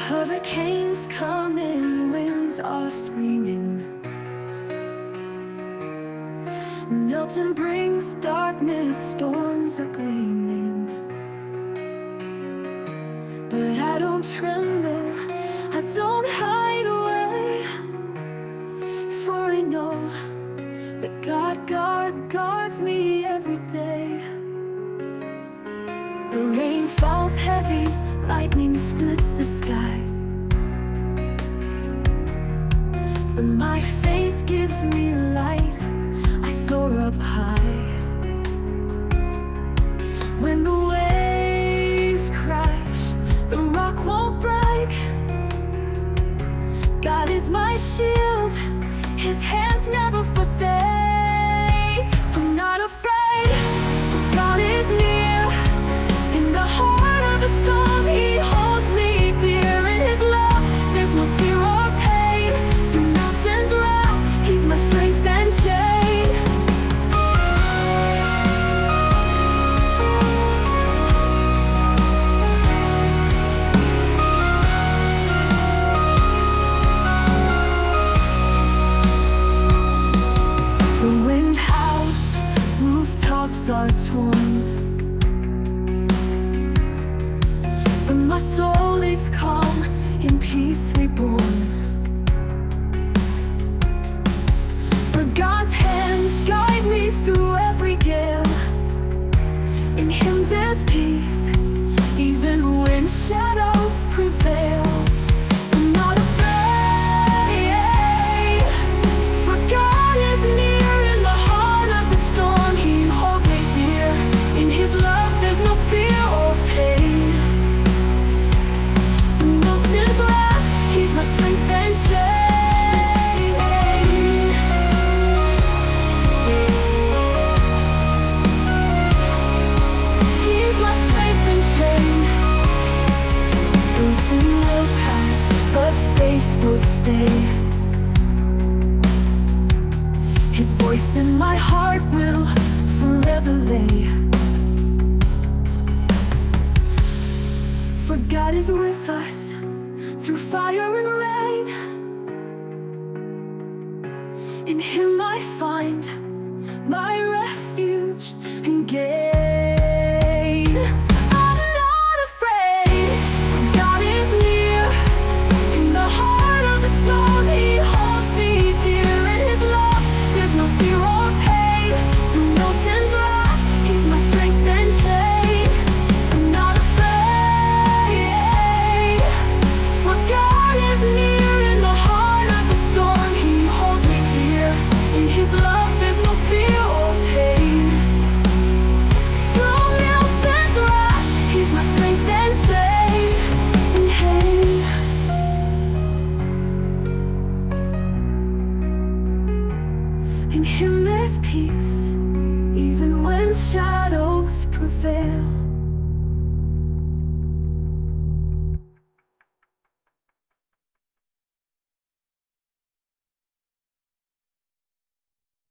Hurricanes coming, winds are screaming. Milton brings darkness, storms are gleaming. But I don't tremble, I don't hide away, for I know that God guards me every day. The rain falls heavy, lightning splits the sky, but my faith gives me light, I soar up high. When the waves crash, the rock won't break. God is my shield, His hands never forsake. I'm not afraid, for God is near. In the heart of the storm, He holds me dear. In His love, there's no fear or pain. Through mountains rough, He's my strength and shade. The wind howls, rooftops are torn, my soul is calm, in peace reborn. For God's hands guide me through every gale. In Him there's peace, even when shadows prevail. I'm not afraid, for God is near. In the heart of the storm, He holds me dear. In His love there's no fear or pain. He's my strength and shade. He's my strength and shade. Routine will pass, but faith will stay. His voice in my heart will forever lay. For God is with us through fire and rain. In Him I find my refuge and gain.